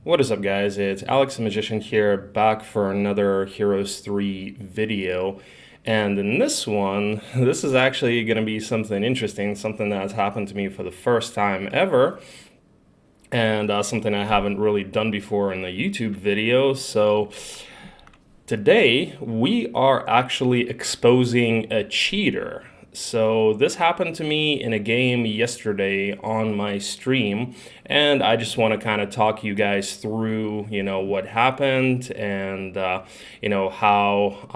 What is up, guys? It's Alex the Magician here, back for another Heroes 3 video. And in this one, this is actually going to be something interesting, something that's happened to me for the first time ever, and something I haven't really done before in a YouTube video. So today, we are actually exposing a cheater. So this happened to me in a game yesterday on my stream, and I just want to kind of talk you guys through, what happened and, how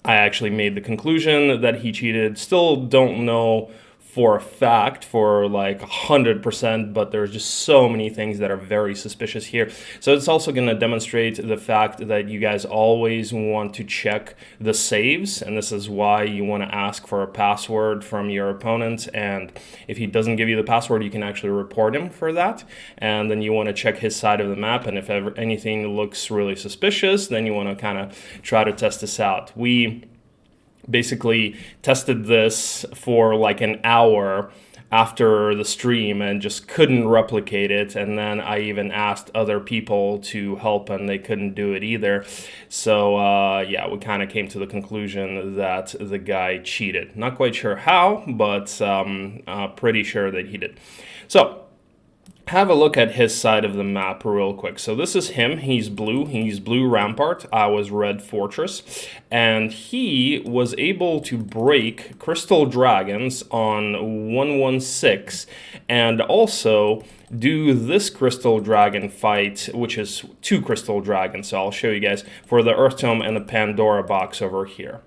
I actually made the conclusion that he cheated. Still don't know for a fact, for like 100%, but there's just so many things that are very suspicious here. So it's also going to demonstrate the fact that you guys always want to check the saves, and this is why you want to ask for a password from your opponent, and if he doesn't give you the password, you can actually report him for that, and then you want to check his side of the map, and if ever anything looks really suspicious, then you want to kind of try to test this out. We basically tested this for like an hour after the stream and just couldn't replicate it, and then I even asked other people to help and they couldn't do it either. So yeah, we kind of came to the conclusion that the guy cheated. Not quite sure how, but pretty sure that he did. So have a look at his side of the map real quick. So this is him. He's blue Rampart. I was red Fortress, and he was able to break Crystal Dragons on 116 and also do this Crystal Dragon fight, which is 2 Crystal Dragons. So I'll show you guys for the Earth Tome and the Pandora box over here.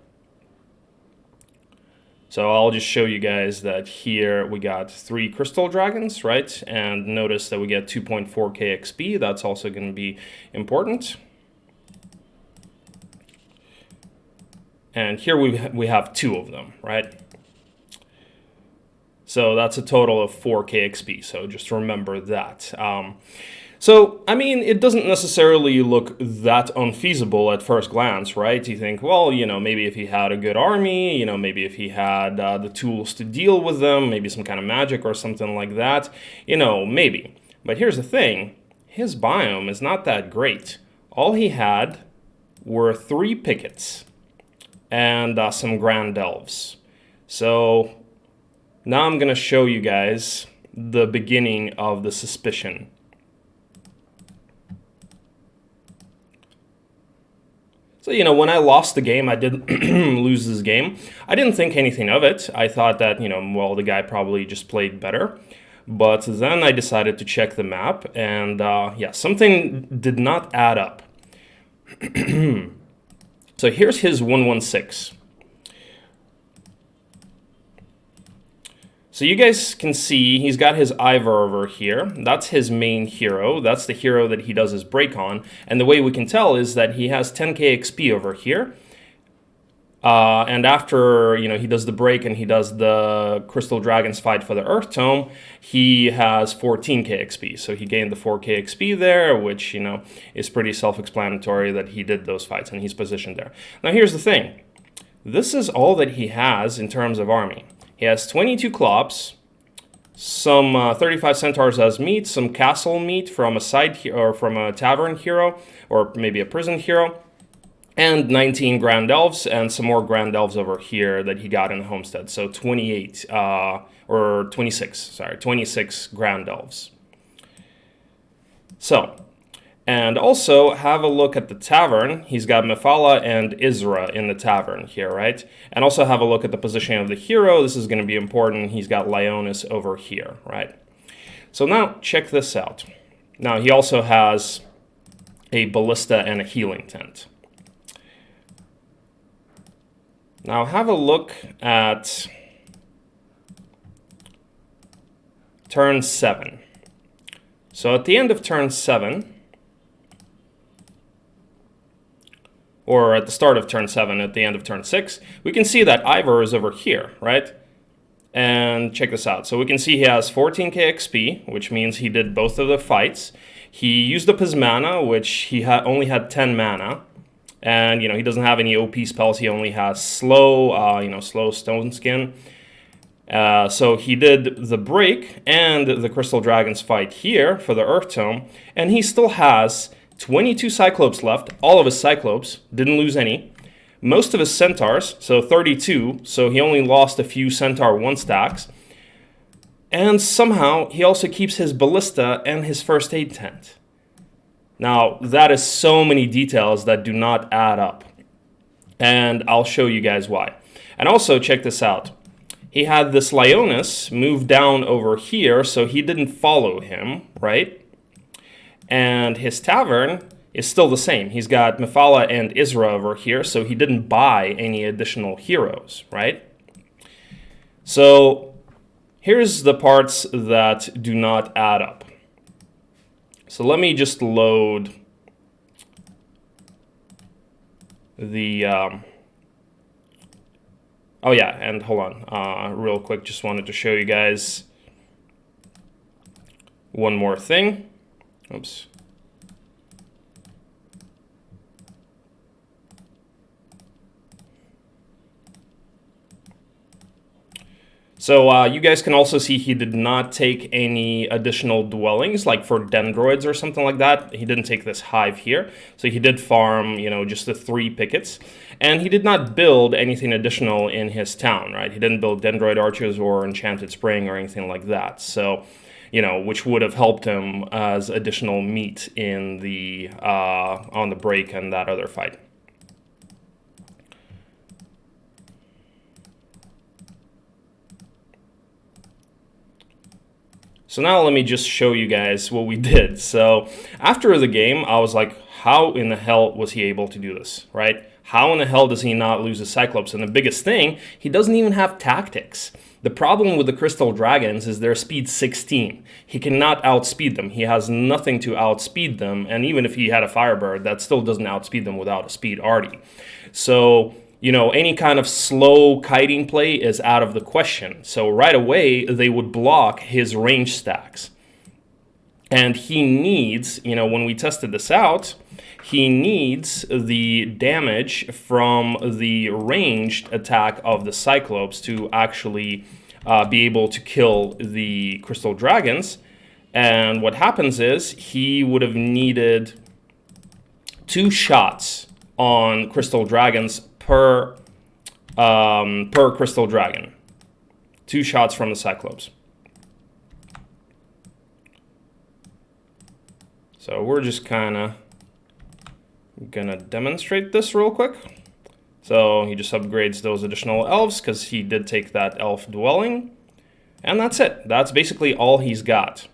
So I'll just show you guys that here we got 3 Crystal Dragons, right? And notice that we get 2.4k XP. That's also going to be important. And here we have 2 of them, right? So that's a total of 4k XP. So just remember that. So, I mean, it doesn't necessarily look that unfeasible at first glance, right? You think, well, maybe if he had a good army, maybe if he had the tools to deal with them, maybe some kind of magic or something like that, maybe. But here's the thing, his biome is not that great. All he had were 3 pickets and some Grand Elves. So, now I'm going to show you guys the beginning of the suspicion. So, when I lost the game, I did lose this game. I didn't think anything of it. I thought that, well, the guy probably just played better. But then I decided to check the map, and yeah, something did not add up. So here's his 116. So you guys can see he's got his Ivor over here. That's his main hero. That's the hero that he does his break on. And the way we can tell is that he has 10k XP over here. And after, he does the break and he does the Crystal Dragons fight for the Earth Tome, he has 14k XP. So he gained the 4k XP there, which, is pretty self-explanatory that he did those fights and he's positioned there. Now here's the thing. This is all that he has in terms of army. He has 22 Klops, some 35 Centaurs as meat, some castle meat from a side or from a tavern hero, or maybe a prison hero, and 19 Grand Elves, and some more Grand Elves over here that he got in the homestead. So 28, or 26, sorry, 26 Grand Elves. So, and also have a look at the tavern. He's got Mephala and Isra in the tavern here, right? And also have a look at the positioning of the hero. This is going to be important. He's got Leonis over here, right? So now check this out. Now he also has a ballista and a healing tent. Now have a look at turn 7. So at the end of turn 7, or at the start of turn 7, at the end of turn 6, we can see that Ivor is over here, right? And check this out. So we can see he has 14k XP, which means he did both of the fights. He used up his mana, which he only had 10 mana. And, he doesn't have any OP spells. He only has slow, slow Stone Skin. So he did the break and the Crystal Dragons fight here for the Earth Tome, and he still has 22 Cyclopes left. All of his Cyclopes, didn't lose any. Most of his Centaurs, so 32, so he only lost a few Centaur 1 stacks. And somehow he also keeps his Ballista and his First Aid Tent. Now, that is so many details that do not add up. And I'll show you guys why. And also, check this out. He had this Lionis move down over here, so he didn't follow him, right? And his Tavern is still the same. He's got Mephala and Isra over here, so he didn't buy any additional heroes, right? So here's the parts that do not add up. So let me just load the... Oh yeah, and hold on, real quick, just wanted to show you guys one more thing. Oops. So you guys can also see he did not take any additional dwellings, like for Dendroids or something like that. He didn't take this hive here. So he did farm, you know, just the 3 pickets. And he did not build anything additional in his town, right? He didn't build Dendroid Archers or Enchanted Spring or anything like that. So, you know, which would have helped him as additional meat in the on the break and that other fight. So now let me just show you guys what we did. So after the game, I was like, how in the hell was he able to do this, right? How in the hell does he not lose his Cyclops? And the biggest thing, he doesn't even have tactics. The problem with the Crystal Dragons is they're speed 16. He cannot outspeed them. He has nothing to outspeed them. And even if he had a Firebird, that still doesn't outspeed them without a speed arty. So, you know, any kind of slow kiting play is out of the question. So right away, they would block his range stacks. And he needs, you know, when we tested this out, he needs the damage from the ranged attack of the Cyclops to actually be able to kill the Crystal Dragons. And what happens is he would have needed 2 shots on Crystal Dragons per Crystal Dragon. 2 shots from the Cyclops. So we're just kind of gonna demonstrate this real quick. So he just upgrades those additional elves because he did take that elf dwelling. And that's it. That's basically all he's got.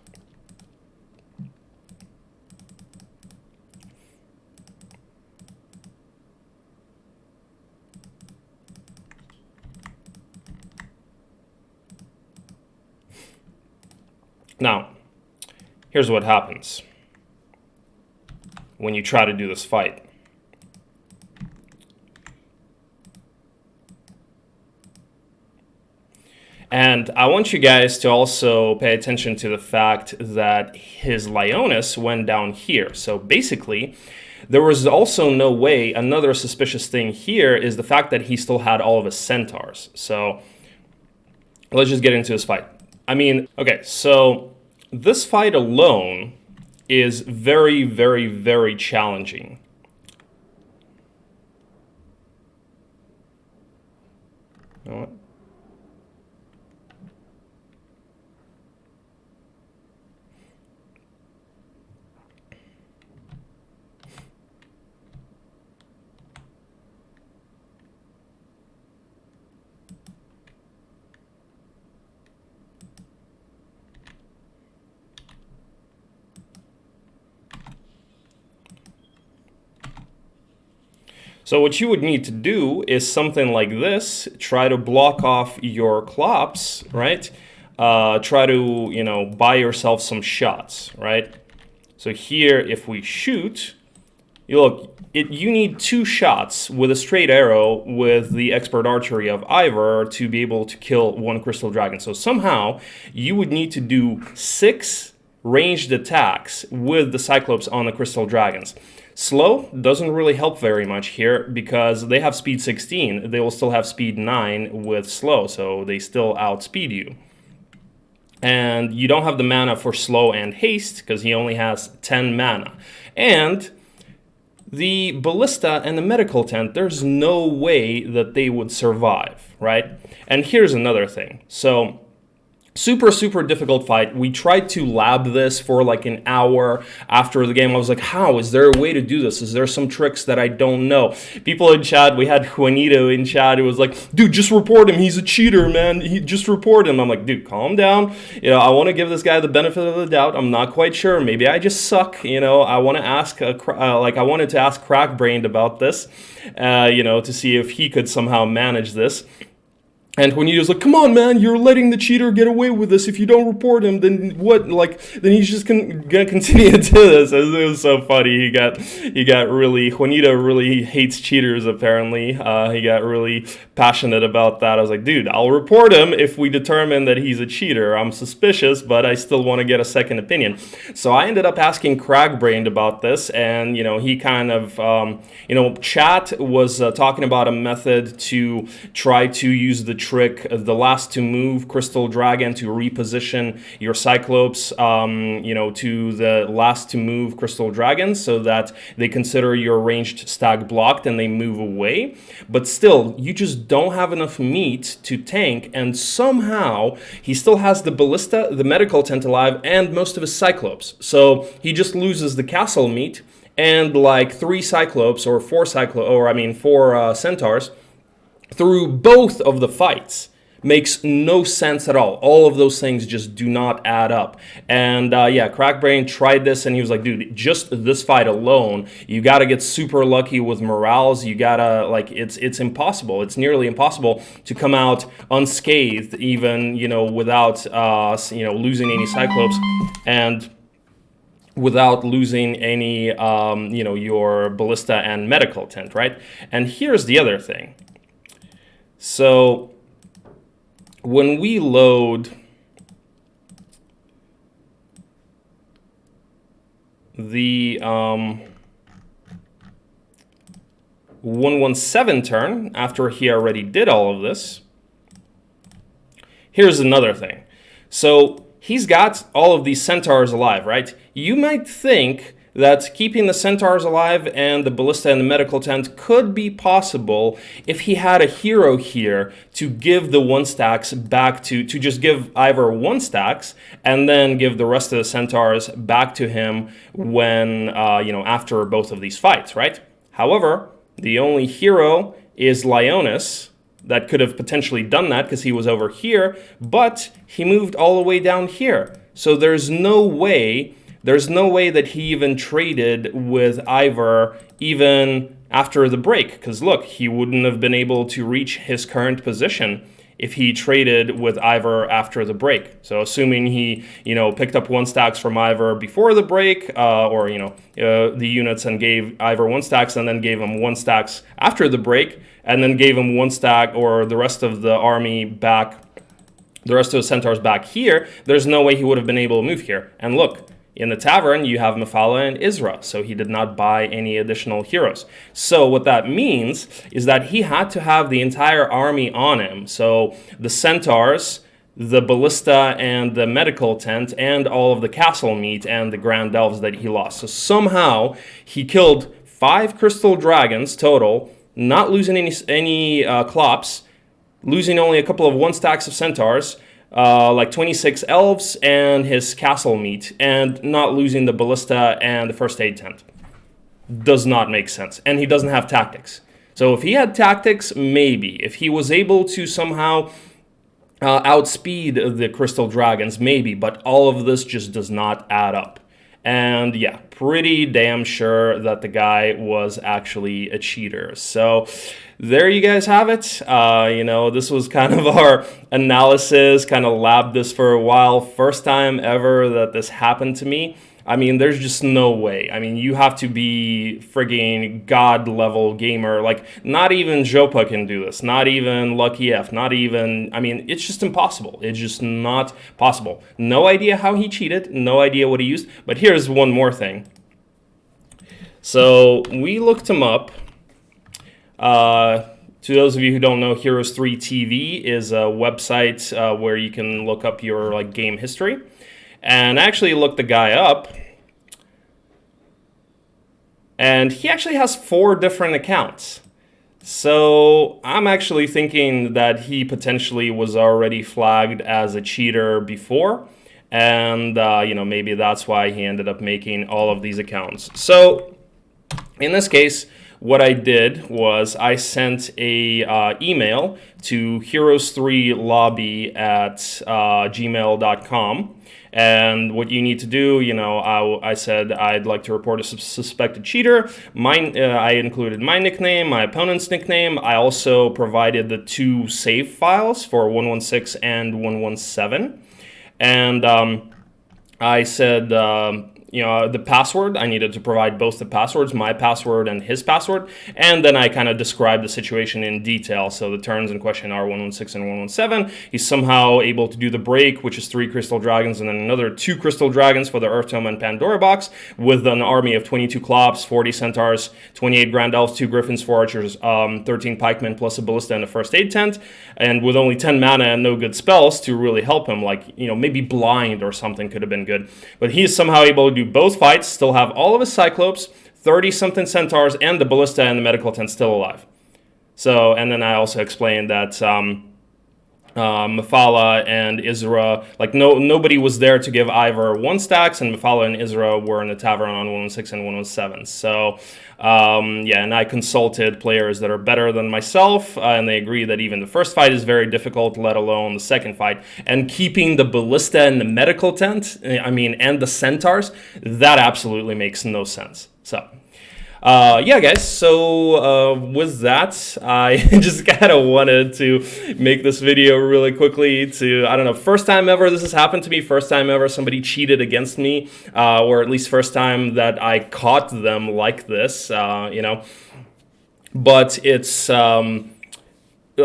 Now, here's what happens when you try to do this fight. And I want you guys to also pay attention to the fact that his Lionis went down here. So basically, there was also no way. Another suspicious thing here is the fact that he still had all of his Centaurs. So let's just get into this fight. I mean, okay, so this fight alone is very, very, very challenging. You know what? So what you would need to do is something like this. Try to block off your Clops, right? Try to, you know, buy yourself some shots, right? So here, if we shoot, you need 2 shots with a straight arrow with the expert archery of Ivor to be able to kill 1 Crystal Dragon. So somehow you would need to do 6 ranged attacks with the Cyclops on the Crystal Dragons. Slow doesn't really help very much here because they have speed 16. They will still have speed 9 with slow, so they still outspeed you. And you don't have the mana for slow and haste because he only has 10 mana. And the Ballista and the Medical Tent, there's no way that they would survive, right? And here's another thing. So super difficult fight. We tried to lab this for like an hour after the game. I was like, how? Is there a way to do this? Is there some tricks that I don't know? People in chat, we had Juanito in chat. It was like, dude, just report him. He's a cheater, man. Just report him. I'm like, dude, calm down. I want to give this guy the benefit of the doubt. I'm not quite sure. Maybe I just suck. I want to ask, I wanted to ask Crackbrained about this, to see if he could somehow manage this. And when he was like, come on, man, you're letting the cheater get away with this. If you don't report him, then what? Then he's just gonna continue to do this. It was so funny. He got really, Juanito really hates cheaters, apparently. He got really passionate about that. I was like, dude, I'll report him if we determine that he's a cheater. I'm suspicious, but I still want to get a second opinion. So I ended up asking Crackbrained about this, and, he kind of, chat was talking about a method to try to use the trick, the last to move Crystal Dragon, to reposition your Cyclops, to the last to move Crystal Dragon so that they consider your ranged stack blocked and they move away. But still, you just don't have enough meat to tank, and somehow he still has the Ballista, the Medical Tent alive, and most of his Cyclops. So he just loses the castle meat and like 3 Cyclops or 4 4 Centaurs through both of the fights. Makes no sense at all. All of those things just do not add up. And Crackbrain tried this and he was like, dude, just this fight alone, you got to get super lucky with morales. You got to, it's impossible. It's nearly impossible to come out unscathed, even, without, losing any Cyclops and without losing any, your Ballista and Medical Tent, right? And here's the other thing. So when we load the 117 turn, after he already did all of this, here's another thing. So he's got all of these Centaurs alive, right? You might think that keeping the Centaurs alive and the Ballista and the Medical Tent could be possible if he had a hero here to give the 1-stacks back to just give Ivor 1-stacks and then give the rest of the Centaurs back to him when, after both of these fights, right? However, the only hero is Lionis that could have potentially done that because he was over here, but he moved all the way down here. So there's no way that he even traded with Ivor even after the break. Because look, he wouldn't have been able to reach his current position if he traded with Ivor after the break. So assuming he, picked up 1-stacks from Ivor before the break, the units, and gave Ivor 1-stacks and then gave him 1-stacks after the break, and then gave him 1-stack or the rest of the army back, the rest of the Centaurs back here, there's no way he would have been able to move here. And look, in the tavern, you have Mephala and Isra, so he did not buy any additional heroes. So what that means is that he had to have the entire army on him. So the Centaurs, the Ballista and the Medical Tent, and all of the castle meat and the Grand Elves that he lost. So somehow he killed 5 Crystal Dragons total, not losing any Klops, losing only a couple of 1-stacks of Centaurs, 26 elves and his castle meat, and not losing the Ballista and the first aid tent. Does not make sense. And he doesn't have tactics. So if he had tactics, maybe. If he was able to somehow outspeed the Crystal Dragons, maybe. But all of this just does not add up. And yeah, pretty damn sure that the guy was actually a cheater. So there you guys have it. This was kind of our analysis, kind of labbed this for a while. First time ever that this happened to me. I mean, there's just no way. I mean, you have to be frigging god level gamer. Like, not even Jopa can do this. Not even Lucky F. Not even, I mean, it's just impossible. It's just not possible. No idea how he cheated. No idea what he used. But here's one more thing. So we looked him up. To those of you who don't know, Heroes 3 TV is a website where you can look up your like game history. And I actually looked the guy up, and he actually has 4 different accounts. So I'm actually thinking that he potentially was already flagged as a cheater before, and you know, maybe that's why he ended up making all of these accounts. So in this case, what I did was I sent a email to heroes3lobby at gmail.com. And what you need to do, you know, I said I'd like to report a suspected cheater. I included my nickname, my opponent's nickname. I also provided the 2 save files for 116 and 117. And I said, you know, the password, I needed to provide both the passwords, my password and his password, and then I kind of described the situation in detail. So the turns in question are 116 and 117. He's somehow able to do the break, which is 3 Crystal Dragons and then another 2 Crystal Dragons for the Earth Tome and Pandora box, with an army of 22 Klops, 40 Centaurs, 28 Grand Elves, 2 Griffins, 4 Archers, 13 Pikemen, plus a Ballista and a First Aid Tent, and with only 10 mana and no good spells to really help him, like, you know, maybe Blind or something could have been good. But he's somehow able to do both fights, still have all of his Cyclopes, 30-something Centaurs, and the Ballista and the Medical Tent still alive. So, and then I also explained that Mephala and Isra, like nobody was there to give Ivor 1 stacks, and Mephala and Isra were in the tavern on 116 and 117. So yeah, and I consulted players that are better than myself, and they agree that even the first fight is very difficult, let alone the second fight. And keeping the Ballista and the Medical Tent, I mean, and the Centaurs, that absolutely makes no sense. So yeah, guys, so with that, I just kind of wanted to make this video really quickly to, I don't know, first time ever this has happened to me, first time ever somebody cheated against me, or at least first time that I caught them like this, you know, but it's,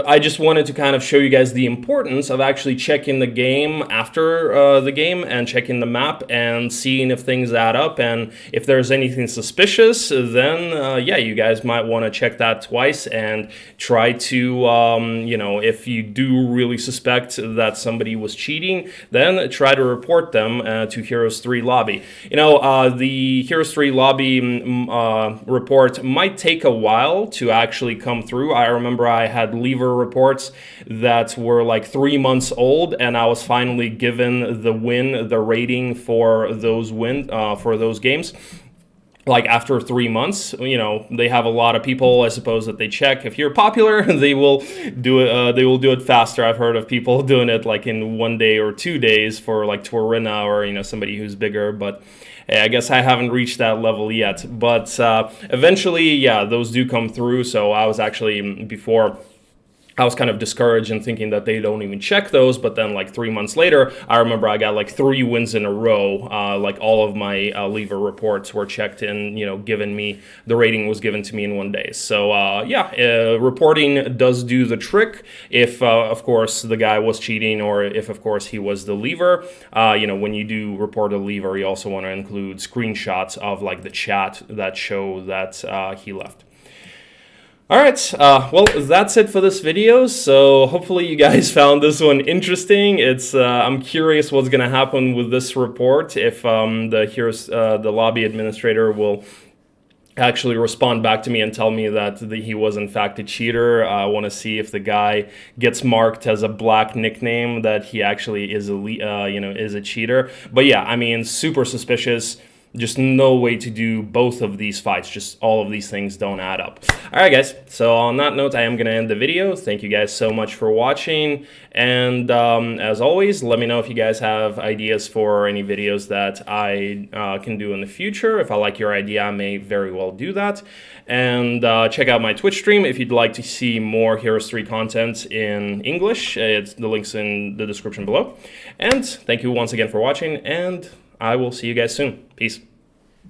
I just wanted to kind of show you guys the importance of actually checking the game after the game and checking the map and seeing if things add up, and if there's anything suspicious, then yeah, you guys might want to check that twice and try to, you know, if you do really suspect that somebody was cheating, then try to report them to Heroes 3 Lobby. You know, the Heroes 3 Lobby report might take a while to actually come through. I remember I had Lever reports that were like 3 months old, and I was finally given the rating for those games. Like after 3 months, you know, they have a lot of people, I suppose, that they check. If you're popular, they will do it. They will do it faster. I've heard of people doing it like in 1 day or 2 days for like Torina or, you know, somebody who's bigger, but hey, I guess I haven't reached that level yet. But eventually, yeah, those do come through. So I was actually, before, I was kind of discouraged and thinking that they don't even check those, but then like 3 months later, I remember I got like 3 wins in a row. Like all of my Lever reports were checked and, you know, given me, the rating was given to me in 1 day. So yeah, reporting does do the trick if, of course, the guy was cheating, or if, of course, he was the Lever. You know, when you do report a Lever, you also want to include screenshots of like the chat that show that he left. All right, well, that's it for this video. So hopefully you guys found this one interesting. It's I'm curious what's going to happen with this report, if the lobby administrator will actually respond back to me and tell me that he was in fact a cheater. I want to see if the guy gets marked as a black nickname, that he actually is a you know, is a cheater. But yeah, I mean, super suspicious. Just no way to do both of these fights. Just all of these things don't add up. All right, guys. So on that note, I am going to end the video. Thank you guys so much for watching. And as always, let me know if you guys have ideas for any videos that I can do in the future. If I like your idea, I may very well do that. And check out my Twitch stream if you'd like to see more Heroes 3 content in English. The link's in the description below. And thank you once again for watching, and I will see you guys soon. Peace.